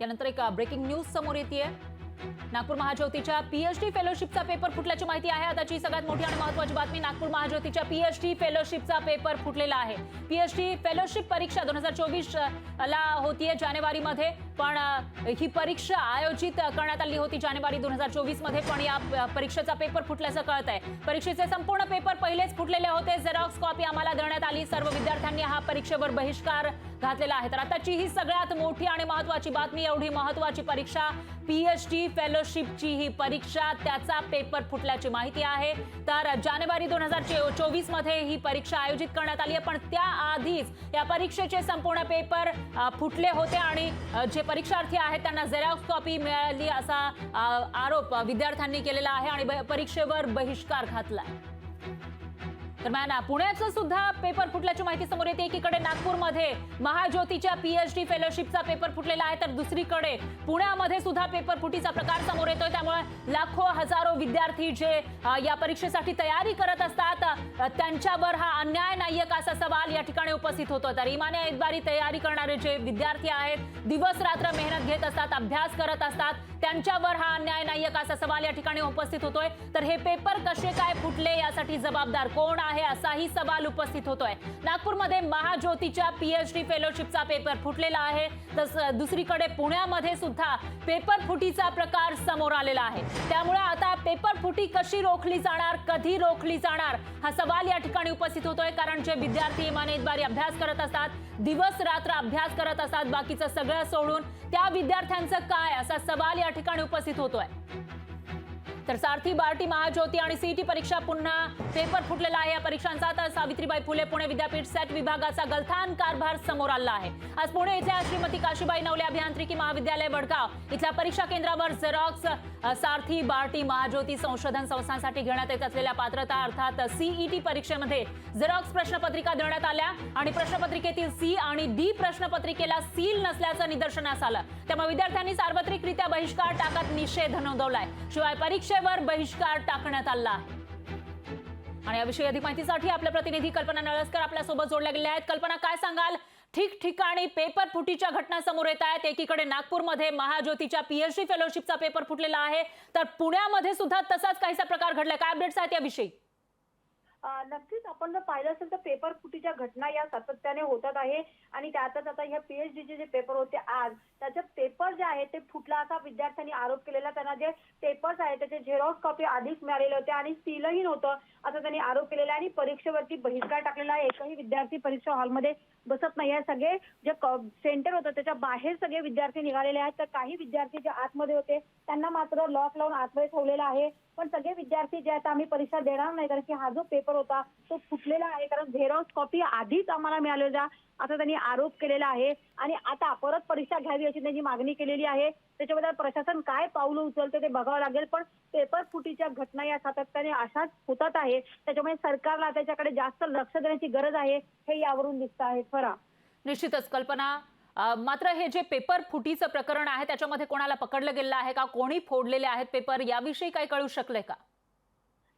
त्यानंतर एक breaking news समोर येतेय। नागपूर महाज्योतीच्या पीएचडी फेलोशिपचा पेपर फुटल्याची माहिती आहे। आताची सगळ्यात मोठी आणि महत्त्वाची बातमी, नागपूर महाज्योतीच्या पीएचडी फेलोशिपचा पेपर फुटलेला आहे। पीएचडी फेलोशिप परीक्षा 2024 ला होतीये जानेवारीमध्ये, पण ही परीक्षा आयोजित करण्यात आली होती जानेवारी 2024 मध्ये, पण या परीक्षेचा पेपर फुटल्याचं कळत आहे। परीक्षेचे संपूर्ण पेपर पहिलेच फुटलेले होते। झेरॉक्स कॉपी आम्हाला देण्यात आली। सर्व विद्यार्थ्यांनी हा परीक्षेवर बहिष्कार घातलेला आहे। तर आताची ही सगळ्यात मोठी आणि महत्त्वाची बातमी, एवढी महत्त्वाची परीक्षा पीएचडी फेलोशिपची ही परीक्षा, त्याचा पेपर फुटल्याची माहिती आहे। तर जानेवारी 2024 मध्ये ही परीक्षा आयोजित करण्यात आली आहे, पण त्याआधीच या परीक्षेचे संपूर्ण पेपर फुटले होते आणि जे परीक्षार्थी आहेत त्यांना झेरॉक्स कॉपी मिळाली असा आरोप विद्यार्थ्यांनी केलेला आहे आणि परीक्षेवर बहिष्कार घातला। दरम्यान पुण्याचं सुद्धा पेपर फुटल्याची माहिती समोर येते। एकीकडे नागपूरमध्ये महाज्योतीच्या पीएचडी फेलोशिपचा पेपर फुटलेला आहे, तर दुसरीकडे पुण्यामध्ये सुद्धा पेपर फुटीचा प्रकार समोर येतोय। त्यामुळे लाखो हजारो विद्यार्थी जे या परीक्षेसाठी तयारी करत असतात त्यांच्यावर हा अन्याय नाहीये का असा सवाल या ठिकाणी उपस्थित होतो। तर इमाने एकबारी तयारी करणारे जे विद्यार्थी आहेत, दिवस रात्र मेहनत घेत असतात, अभ्यास करत असतात, त्यांच्यावर हा अन्याय नाहीये का असा सवाल या ठिकाणी उपस्थित होतोय। तर हे पेपर कसे काय फुटले, यासाठी जबाबदार कोण आहे असाही सवाल उपस्थित होतोय। नागपूरमध्ये महाज्योतीच्या पीएचडी फेलोशिपचा पेपर फुटलेला आहे, तर दुसरीकडे पुण्यामध्ये सुद्धा पेपर फुटीचा प्रकार समोर आलेला आहे। त्यामुळे आता पेपर फुटी कशी रोखली जाणार, कधी रोखली जाणार हा सवाल या ठिकाणी उपस्थित होतोय। कारण जे विद्यार्थी इमानतदारी अभ्यास करत असतात, दिवस रात्र अभ्यास करत असतात, बाकीचं सगळं सोडून त्या विद्यार्थ्यांचं काय असा सवाल या ठिकाणी उपस्थित होतोय। तर सारथी, बार्टी, महाज्योती आणि सीईटी परीक्षा पुन्हा पेपर फुटलेला आहे। या परीक्षांचा तर सावित्रीबाई फुले पुणे विद्यापीठ सेट विभागाचा गलथान कारभार समोर आला आहे। आज पुणे इथल्या श्रीमती काशीबाई नवले अभियांत्रिकी महाविद्यालय वडगाव इथल्या परीक्षा केंद्रावर झेरॉक्स सारथी, बार्टी, महाज्योती संशोधन संस्थांसाठी घेण्यात येत असलेल्या पात्रता अर्थात सीईटी परीक्षेमध्ये झेरॉक्स प्रश्नपत्रिका देण्यात आल्या आणि प्रश्नपत्रिकेतील सी आणि डी प्रश्नपत्रिकेला सील नसल्याचं निदर्शनास आलं। त्यामुळे विद्यार्थ्यांनी सार्वत्रिकरित्या बहिष्कार टाकत निषेध नोंदवलाय। शिवाय परीक्षेवर बहिष्कार टाकण्यात आला आहे। आणि याविषयी अधिक माहितीसाठी आपल्या प्रतिनिधी कल्पना नळसकर आपल्या सोबत जोडल्या गेल्या आहेत। कल्पना, काय सांगाल? ठिकठिकाणी पेपर फुटीच्या घटना समोर येत आहेत। एकीकडे नागपूरमध्ये महाज्योतीच्या पीएचडी फेलोशिपचा पेपर फुटलेला आहे, तर पुण्यामध्ये सुद्धा तसाच काहीसा प्रकार घडलाय। काय अपडेट्स आहेत याविषयी? नक्कीच आपण जर पाहिलं असेल तर पेपर फुटीच्या घटना या सातत्याने होतात आहे आणि त्यातच आता ह्या पीएचडीचे जे पेपर होते आज, त्याचे पेपर जे आहे ते फुटला असा विद्यार्थ्यांनी आरोप केलेला। त्यांना जे पेपर्स आहेत त्याचे झेरॉक्स कॉपी आधीच मिळालेले होते आणि सीलही नव्हतं असं त्यांनी आरोप केलेला आणि परीक्षेवरती बहिष्कार टाकलेला आहे। एकही विद्यार्थी परीक्षा हॉलमध्ये बसत नाही आहे। सगळे जे सेंटर होतं त्याच्या बाहेर सगळे विद्यार्थी निघालेले आहेत, तर काही विद्यार्थी जे आतमध्ये होते त्यांना मात्र लॉक लावून आतमध्ये ठेवलेला आहे। पण सगळे विद्यार्थी जे आहेत आम्ही परीक्षा देणार नाही, कारण की हा जो पेपर होता तो फुटलेला आहे, कारण झेरॉक्स कॉपी आधीच आम्हाला मिळालेल्या असा त्यांनी आरोप केलेला आहे। आणि आता परत परीक्षा घ्यावी अशी त्यांची मागणी केलेली आहे। त्याच्याबद्दल प्रशासन काय पावलं उचलते ते बघावं लागेल, पण पेपर फुटीच्या घटना या सातत्याने अशाच होतात आहे। त्याच्यामुळे सरकारला त्याच्याकडे जास्त लक्ष देण्याची गरज आहे, हे यावरून दिसत आहे। फरा निश्चितच कल्पना, मात्र हे जे पेपर फुटीचं प्रकरण आहे त्याच्यामध्ये कोणाला पकडलं गेलं आहे का, कोणी फोडलेले आहेत पेपर, याविषयी काही कळू शकलंय का?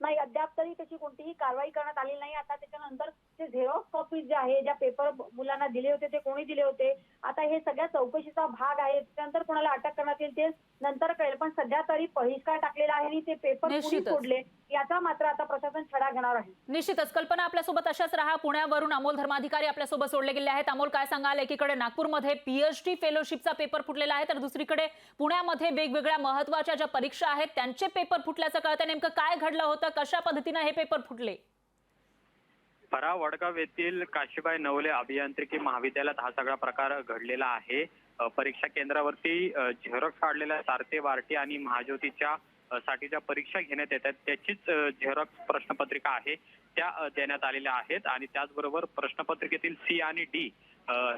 नाही, अद्याप तरी त्याची कोणतीही कारवाई करण्यात आलेली नाही। आता त्याच्यानंतर जे झेरॉक्स कॉपीज जे आहे, ज्या पेपर मुलांना दिले होते ते कोणी दिले होते, आता हे सगळ्या चौकशीचा भाग आहे। त्यानंतर कोणाला अटक करण्यात येईल ते नंतर कळेल, पण सध्या तरी बहिष्कार टाकलेला आहे आणि ते पेपर कोणी फोडले याचा मात्र आता प्रशासन छडा घेणार आहे। निश्चितच कल्पना, आपल्यासोबत अशाच राहा। पुण्यावरून अमोल धर्माधिकारी आपल्यासोबत जोडले गेले आहेत। अमोल, काय सांगाल? एकीकडे नागपूरमध्ये पीएचडी फेलोशिपचा पेपर फुटलेला आहे, तर दुसरीकडे पुण्यामध्ये वेगवेगळ्या महत्त्वाच्या ज्या परीक्षा आहेत त्यांचे पेपर फुटल्याचं कळतं। नेमकं काय घडलं होतं, कशा पद्धतीने हे पेपर फुटले? वडगाव येथील काशीबाई नवले अभियांत्रिकी महाविद्यालयात हा सगळा प्रकार घडलेला आहे। परीक्षा केंद्रावरती झेरॉक्स काढलेल्या सारथी, बार्टी आणि महाज्योतीच्या साठीच्या परीक्षा घेण्यात येतात त्याचीच झेरॉक्स प्रश्नपत्रिका आहे त्या देण्यात आलेल्या आहेत आणि त्याचबरोबर प्रश्नपत्रिकेतील सी आणि डी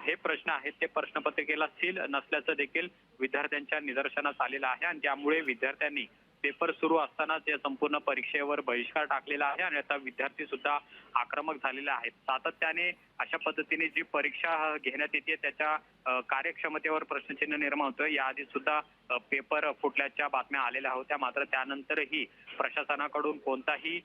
हे प्रश्न आहेत ते प्रश्नपत्रिकेला सील नसल्याचं देखील विद्यार्थ्यांच्या निदर्शनास आलेलं आहे आणि त्यामुळे विद्यार्थ्यांनी पेपर सुरू असताना त्या संपूर्ण परीक्षेवर बहिष्कार टाकलेला आहे आणि आता विद्यार्थी सुद्धा आक्रमक झालेले आहेत। सातत्याने अशा पद्धतीने जी परीक्षा घेण्यात येते त्याच्या कार्यक्षमतेवर प्रश्नचिन्ह निर्माण होतं। याआधी सुद्धा पेपर फुटल्याच्या बातम्या आलेल्या होत्या, मात्र त्यानंतरही प्रशासनाकडून कोणताही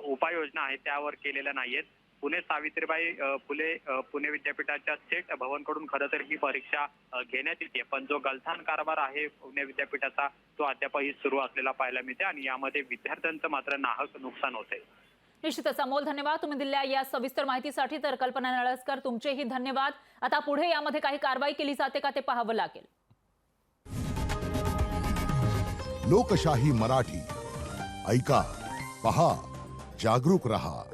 उपाययोजना आहे त्यावर केलेल्या नाहीयेत। पुणे सावित्रीबाई फुले पुणे विद्यापीठाच्या सेट भवनकडून खरं तर ही परीक्षा घेण्यात येते, पण जो गलथान कारभार आहे पुणे विद्यापीठाचा तो अद्यापही सुरू असलेला पाहायला मिळते आणि यामध्ये विद्यार्थ्यांचं मात्र नाहक नुकसान होते. निश्चितच अमोल, धन्यवाद तुम्ही दिलेल्या या सविस्तर माहितीसाठी. तर कल्पना नळसकर तुमचेही धन्यवाद. आता पुढे यामध्ये काही कारवाई केली जाते का ते पाहावं लागेल. लोकशाही मराठी ऐका, पहा, जागरूक रहा.